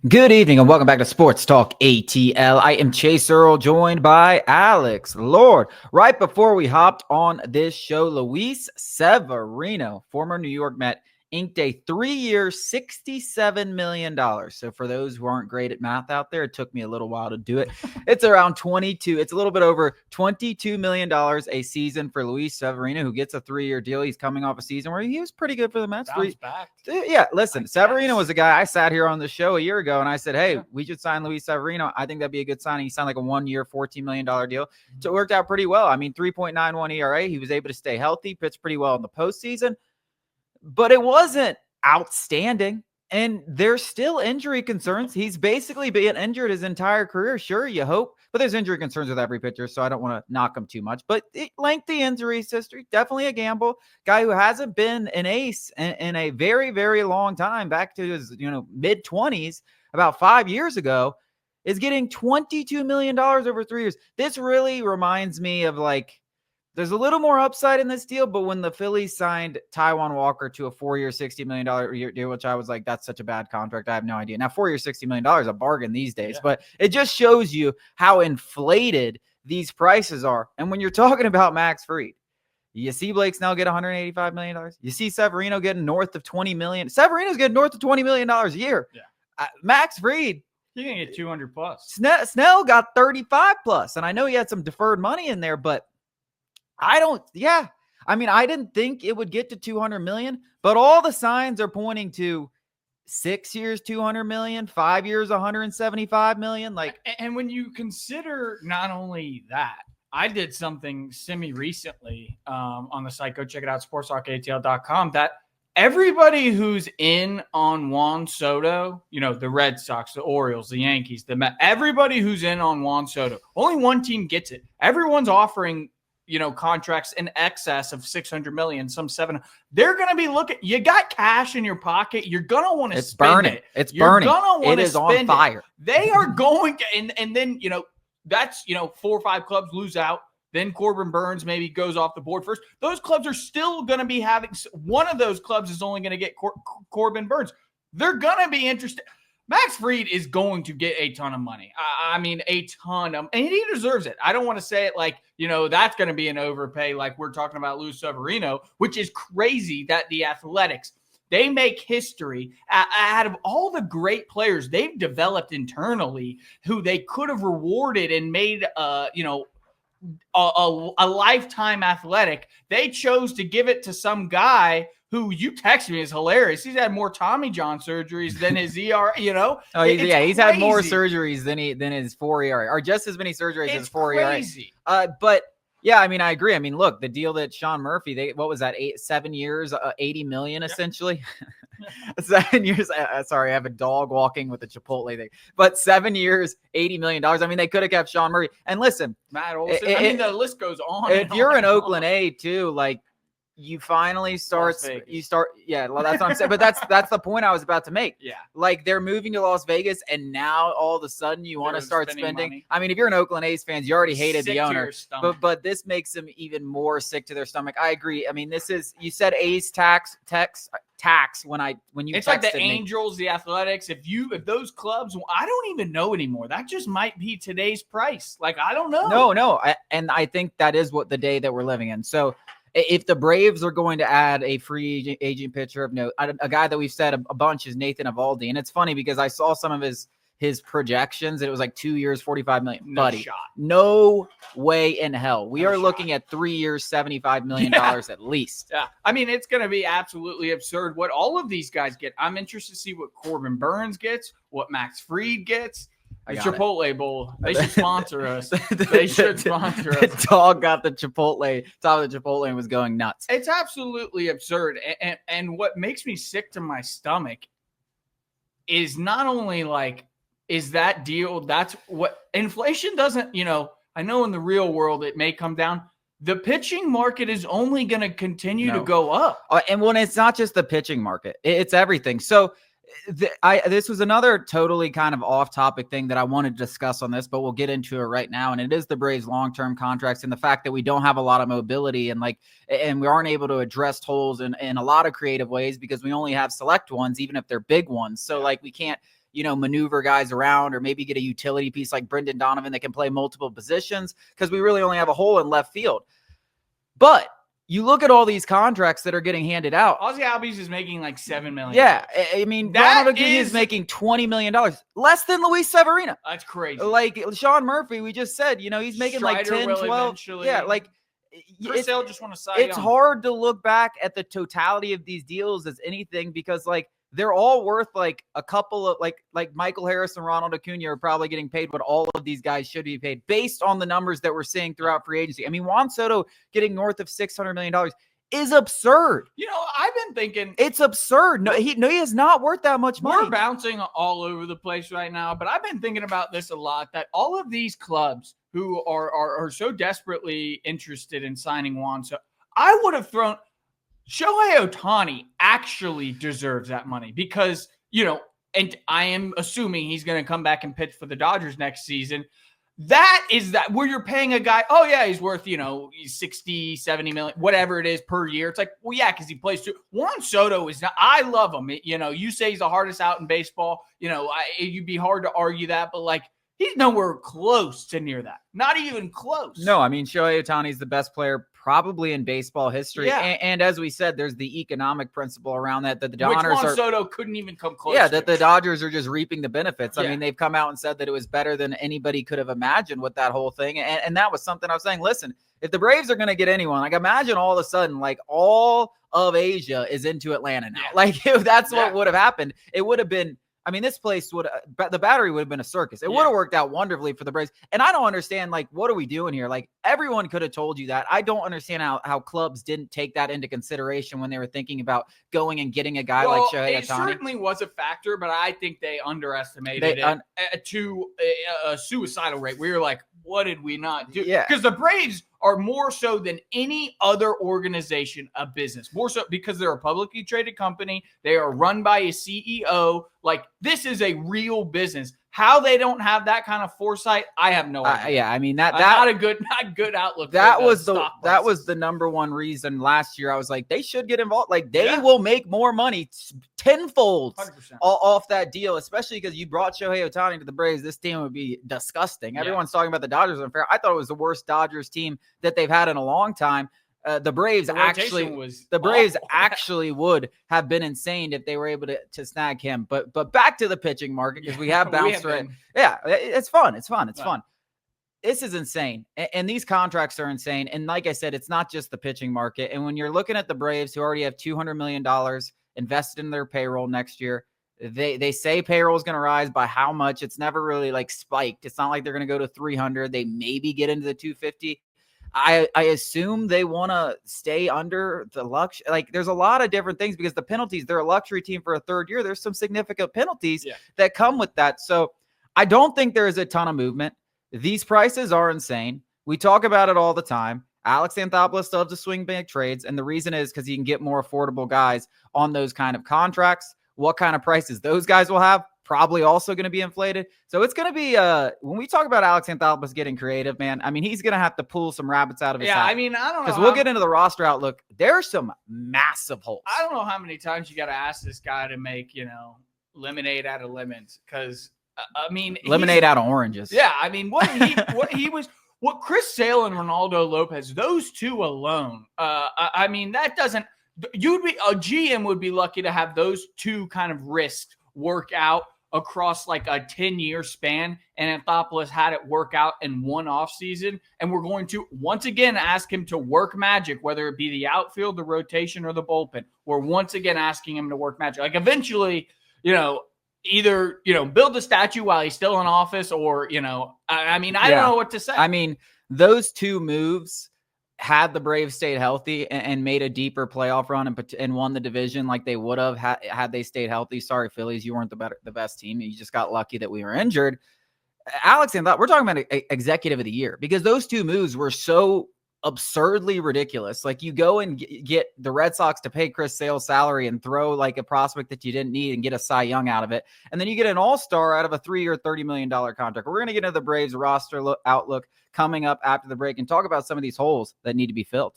Good evening and welcome back to Sports Talk ATL. I am Chase Earl, joined by Alex Lord. Right before we hopped on this show, Luis Severino, former New York Met, inked a 3-year, $67 million. So for those who aren't great at math out there, it took me a little while to do it. It's around 22. It's a little bit over $22 million a season for Luis Severino, who gets a 3-year deal. He's coming off a season where he was pretty good for the Mets. Back. Yeah, listen, Severino was a guy I sat here on the show a year ago, and I said, hey, we should sign Luis Severino. I think that'd be a good signing. He signed like a 1-year, $14 million deal. So it worked out pretty well. I mean, 3.91 ERA. He was able to stay healthy, pitched pretty well in the postseason. But it wasn't outstanding. And there's still injury concerns. He's basically been injured his entire career. Sure, you hope. But there's injury concerns with every pitcher, so I don't want to knock him too much. But lengthy injuries history, definitely a gamble. Guy who hasn't been an ace in a very, very long time, back to his mid-20s, about 5 years ago, is getting $22 million over 3 years. This really reminds me of there's a little more upside in this deal, but when the Phillies signed Taijuan Walker to a 4-year, $60 million deal, which I was like, that's such a bad contract. I have no idea. Now, 4-year, $60 million is a bargain these days, but it just shows you how inflated these prices are. And when you're talking about Max Fried, you see Blake Snell get $185 million. You see Severino getting north of $20 million. Severino's getting north of $20 million a year. Yeah. Max Fried, you're going to get 200 plus. Snell got 35 plus. And I know he had some deferred money in there, but I didn't think it would get to 200 million, but all the signs are pointing to 6 years, 200 million, 5 years, 175 million. And when you consider not only that, I did something recently on the site. Go check it out, sportstalkatl.com, that everybody who's in on Juan Soto, the Red Sox, the Orioles, the Yankees, the Mets, everybody who's in on Juan Soto, only one team gets it. Everyone's offering contracts in excess of 600 million, some 7. They're going to be looking. You got cash in your pocket. You're going to want to spend it. It's burning. You're going to want to spend on fire. They are going to, and then, that's, 4 or 5 clubs lose out. Then Corbin Burns maybe goes off the board first. Those clubs are still going to be having, one of those clubs is only going to get Corbin Burns. They're going to be interested. Max Fried is going to get a ton of money. I mean, a ton of, and he deserves it. I don't want to say it like, that's going to be an overpay like we're talking about Luis Severino, which is crazy that the Athletics, they make history out of all the great players they've developed internally who they could have rewarded and made, a lifetime athletic. They chose to give it to some guy who you text me is hilarious. He's had more Tommy John surgeries than his ERA, Oh, he's had more surgeries than his 4 ERA, or just as many surgeries as 4 ERA. But yeah, I mean, I agree. I mean, look, the deal that Sean Murphy, what was that? 7 years, 80 million essentially. 7 years. Sorry, I have a dog walking with a Chipotle thing. But 7 years, $80 million. I mean, they could have kept Sean Murphy. And listen, Matt Olson. The list goes on. If you're in Oakland A too, you finally well, that's what I'm saying. But that's the point I was about to make. Yeah. They're moving to Las Vegas, and now all of a sudden you want to start spending. Money. I mean, if you're an Oakland A's fan, you already hated the owner. But this makes them even more sick to their stomach. I agree. I mean, you said A's tax when you it's like the Angels, the Athletics. If those clubs, I don't even know anymore. That just might be today's price. I don't know. No. And I think that is what the day that we're living in. So if the Braves are going to add a free agent pitcher of note, a guy that we've said a bunch is Nathan Eovaldi. And it's funny because I saw some of his projections, and it was like 2 years, $45 million. Buddy, no way in hell. We are looking at 3 years, $75 million at least. Yeah. I mean, it's going to be absolutely absurd what all of these guys get. I'm interested to see what Corbin Burns gets, what Max Fried gets. The Chipotle Bowl. They should sponsor us. They should sponsor us. The dog got the Chipotle, top of the Chipotle, and was going nuts. It's absolutely absurd. And what makes me sick to my stomach is not only is that deal, that's what inflation doesn't, I know in the real world it may come down. The pitching market is only going to continue to go up. And when it's not just the pitching market, it's everything. So this was another totally kind of off-topic thing that I wanted to discuss on this, but we'll get into it right now. And it is the Braves' long-term contracts and the fact that we don't have a lot of mobility and we aren't able to address holes in a lot of creative ways because we only have select ones, even if they're big ones. So we can't, maneuver guys around or maybe get a utility piece like Brendan Donovan that can play multiple positions because we really only have a hole in left field. But you look at all these contracts that are getting handed out. Ozzie Albies is making like $7 million. Yeah, I mean, Ronald Acuna is making $20 million, less than Luis Severino. That's crazy. Like Sean Murphy, we just said, he's making like 10, 12. Eventually. Yeah, like Chris Sale just want to sign. It's hard to look back at the totality of these deals as anything because like they're all worth like a couple of like Michael Harris and Ronald Acuna are probably getting paid what all of these guys should be paid based on the numbers that we're seeing throughout free agency. I mean, Juan Soto getting north of $600 million is absurd. I've been thinking it's absurd. No, he is not worth that much money. We're bouncing all over the place right now, but I've been thinking about this a lot, that all of these clubs who are so desperately interested in signing Juan Soto, I would have thrown Shohei Ohtani actually deserves that money because, and I am assuming he's going to come back and pitch for the Dodgers next season. That where you're paying a guy, oh yeah, he's worth, 60, 70 million, whatever it is per year. It's like, well, yeah, because he plays too. Juan Soto is not, I love him. You say he's the hardest out in baseball. You'd be hard to argue that, but like, he's nowhere close to near that. Not even close. No, I mean, Shohei Ohtani is the best player probably in baseball history. Yeah. And as we said, there's the economic principle around that the Dodgers Juan Soto couldn't even come close. Yeah, that the Dodgers are just reaping the benefits. I mean, they've come out and said that it was better than anybody could have imagined with that whole thing. And that was something I was saying, listen, if the Braves are going to get anyone, like imagine all of a sudden, like all of Asia is into Atlanta now. Yeah. Like if that's what would have happened, it would have been, I mean, this place the Battery would have been a circus. It would have worked out wonderfully for the Braves. And I don't understand, like, what are we doing here? Like, everyone could have told you that. I don't understand how clubs didn't take that into consideration when they were thinking about going and getting a guy like Shohei Ohtani. It certainly was a factor, but I think they underestimated it to a suicidal rate. We were like, what did we not do? Yeah. Because the Braves are more so than any other organization a business. More so because they're a publicly traded company. They are run by a CEO. Like, this is a real business. How they don't have that kind of foresight, I have no idea. Yeah, I mean that not a good outlook. That was the number one reason last year. I was like, they should get involved. Like they will make more money tenfold off that deal, especially because you brought Shohei Ohtani to the Braves. This team would be disgusting. Everyone's talking about the Dodgers unfair. I thought it was the worst Dodgers team that they've had in a long time. The Braves actually would have been insane if they were able to snag him. But back to the pitching market because we have bounced right. Yeah, it's fun. It's fun. This is insane. And these contracts are insane. And like I said, it's not just the pitching market. And when you're looking at the Braves who already have $200 million invested in their payroll next year, they say payroll is going to rise by how much? It's never really like spiked. It's not like they're going to go to 300. They maybe get into the 250. I assume they want to stay under the luxury. Like there's a lot of different things because the penalties, they're a luxury team for a third year. There's some significant penalties that come with that. So I don't think there is a ton of movement. These prices are insane. We talk about it all the time. Alex Anthopoulos still has to swing big trades. And the reason is because he can get more affordable guys on those kind of contracts. What kind of prices those guys will have? Probably also going to be inflated. So it's going to be, when we talk about Alex Anthopoulos getting creative, man, I mean, he's going to have to pull some rabbits out of his hat. I mean, I don't know. Because we'll get into the roster outlook. There's some massive holes. I don't know how many times you got to ask this guy to make, lemonade out of lemons. Because, I mean. Lemonade out of oranges. Yeah. I mean, what Chris Sale and Ronaldo Lopez, those two alone, I mean, that doesn't, a GM would be lucky to have those two kind of risks work out across like a 10-year span, and Anthopoulos had it work out in one offseason. And we're going to once again ask him to work magic, whether it be the outfield, the rotation, or the bullpen. We're once again asking him to work magic. Like eventually, either, build a statue while he's still in office or, I mean, I don't know what to say. I mean, those two moves had the Braves stayed healthy and made a deeper playoff run and won the division like they would have had they stayed healthy. Sorry, Phillies, you weren't the best team. You just got lucky that we were injured. Alex and we're talking about executive of the year because those two moves were so absurdly ridiculous. Like you go and get the Red Sox to pay Chris Sale's salary and throw like a prospect that you didn't need and get a Cy Young out of it. And then you get an all-star out of a 3-year, $30 million contract. We're going to get into the Braves roster outlook coming up after the break and talk about some of these holes that need to be filled.